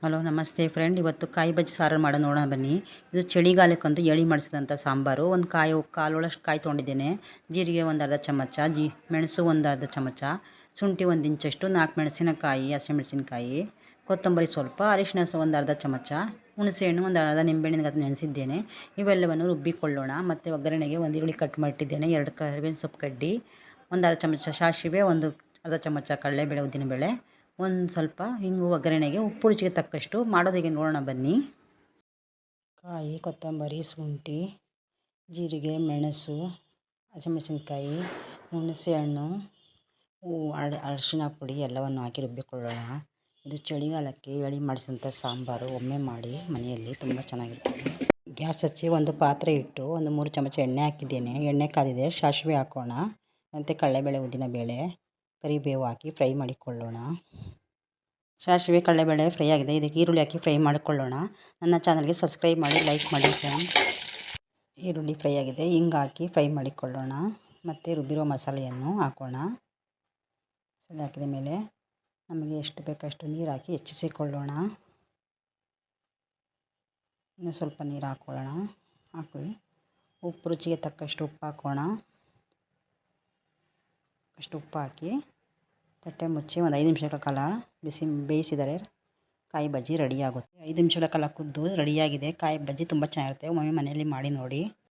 Hello ನಮಸ್ತೆ friend, ಇವತ್ತು ಕಾಯಿ ಬಜ್ಜಿ ಸಾರು ಮಾಡೋಣ ನೋಡೋಣ ಬನ್ನಿ. ಇದು ಚಳಿಗಾಲಕ್ಕಂತೂ ಎಳಿ ಮಾಡಿಸಿದಂಥ ಸಾಂಬಾರು. ಒಂದು ಕಾಲೊಳಷ್ಟು ಕಾಯಿ ತೊಗೊಂಡಿದ್ದೇನೆ. ಜೀರಿಗೆ ಒಂದು ಅರ್ಧ ಚಮಚ, ಮೆಣಸು ಒಂದು ಅರ್ಧ ಚಮಚ, ಶುಂಠಿ ಒಂದು ಇಂಚಷ್ಟು, 4 ಮೆಣಸಿನಕಾಯಿ, ಹಸಿಮೆಣಸಿನಕಾಯಿ, ಕೊತ್ತಂಬರಿ ಸ್ವಲ್ಪ, ಅರಿಶಿನ ಒಂದು ಅರ್ಧ ಚಮಚ, ಹುಣಸೆಹಣ್ಣು ಒಂದು ಅರ್ಧ ನಿಂಬೆಹಣ್ಣಿನ ನೆನೆಸಿದ್ದೇನೆ. ಇವೆಲ್ಲವನ್ನು ರುಬ್ಬಿಕೊಳ್ಳೋಣ. ಮತ್ತು ಒಗ್ಗರಣೆಗೆ ಒಂದು ಈರುಳ್ಳಿ ಕಟ್ ಮಾಡಿಟ್ಟಿದ್ದೇನೆ, 2 ಕರಿಬೇವಿನ ಸೊಪ್ಪು ಕಡ್ಡಿ, ಒಂದು ಅರ್ಧ ಚಮಚ ಸಾಸಿವೆ, ಒಂದು ಅರ್ಧ ಚಮಚ ಕಡಲೆಬೇಳೆ ಉದ್ದಿನಬೇಳೆ, ಒಂದು ಸ್ವಲ್ಪ ಹಿಂಗು, ಒಗ್ಗರಣೆಗೆ ಉಪ್ಪು ರುಚಿಗೆ ತಕ್ಕಷ್ಟು. ಮಾಡೋದು ಹೇಗೆ ನೋಡೋಣ ಬನ್ನಿ. ಕಾಯಿ, ಕೊತ್ತಂಬರಿ, ಶುಂಠಿ, ಜೀರಿಗೆ, ಮೆಣಸು, ಹಸಿಮೆಣಸಿನ್ಕಾಯಿ, ಹುಣಸೆಹಣ್ಣು, ಅರಿಶಿನ ಪುಡಿ ಎಲ್ಲವನ್ನು ಹಾಕಿ ರುಬ್ಬಿಕೊಳ್ಳೋಣ. ಇದು ಚಳಿಗಾಲಕ್ಕೆ ಎಳಿ ಮಾಡಿಸಿದಂಥ ಸಾಂಬಾರು. ಒಮ್ಮೆ ಮಾಡಿ ಮನೆಯಲ್ಲಿ, ತುಂಬ ಚೆನ್ನಾಗಿರ್ತದೆ. ಗ್ಯಾಸ್ ಹಚ್ಚಿ ಒಂದು ಪಾತ್ರೆ ಇಟ್ಟು ಒಂದು 3 ಚಮಚ ಎಣ್ಣೆ ಹಾಕಿದ್ದೇನೆ. ಎಣ್ಣೆ ಕಾದಿದೆ, ಸಾಸಿವೆ ಹಾಕೋಣ. ಮತ್ತು ಕಡಲೆಬೇಳೆ ಉದ್ದಿನಬೇಳೆ, ಕರಿಬೇವು ಹಾಕಿ ಫ್ರೈ ಮಾಡಿಕೊಳ್ಳೋಣ. ಸಾಸಿವೆ ಕಡಲೆಬೇಳೆ ಫ್ರೈ ಆಗಿದೆ. ಇದಕ್ಕೆ ಈರುಳ್ಳಿ ಹಾಕಿ ಫ್ರೈ ಮಾಡಿಕೊಳ್ಳೋಣ. ನನ್ನ ಚಾನಲ್ಗೆ ಸಬ್ಸ್ಕ್ರೈಬ್ ಮಾಡಿ, ಲೈಕ್ ಮಾಡಿ ಫ್ರೆಂಡ್. ಈರುಳ್ಳಿ ಫ್ರೈ ಆಗಿದೆ, ಹಿಂಗೆ ಹಾಕಿ ಫ್ರೈ ಮಾಡಿಕೊಳ್ಳೋಣ. ಮತ್ತು ರುಬ್ಬಿರೋ ಮಸಾಲೆಯನ್ನು ಹಾಕೋಣ. ಮಸಾಲೆ ಹಾಕಿದ ಮೇಲೆ ನಮಗೆ ಎಷ್ಟು ಬೇಕಷ್ಟು ನೀರು ಹಾಕಿ ಹೆಚ್ಚಿಸಿಕೊಳ್ಳೋಣ. ಇನ್ನು ಸ್ವಲ್ಪ ನೀರು ಹಾಕ್ಕೊಳ್ಳೋಣ. ಉಪ್ಪು ರುಚಿಗೆ ತಕ್ಕಷ್ಟು ಉಪ್ಪು ಹಾಕೋಣ. ಅಷ್ಟು ಉಪ್ಪು ಹಾಕಿ ತಟ್ಟೆ ಮುಚ್ಚಿ ಒಂದು 5 ನಿಮಿಷಗಳ ಕಾಲ ಬೇಯಿಸಿದರೆ ಕಾಯಿ ಬಜ್ಜಿ ರೆಡಿ ಆಗುತ್ತೆ. 5 ನಿಮಿಷಗಳ ಕಾಲ ಕುದ್ದು ರೆಡಿಯಾಗಿದೆ. ಕಾಯಿ ಬಜ್ಜಿ ತುಂಬ ಚೆನ್ನಾಗಿರುತ್ತೆ. ಒಮ್ಮೆ ಮನೆಯಲ್ಲಿ ಮಾಡಿ ನೋಡಿ.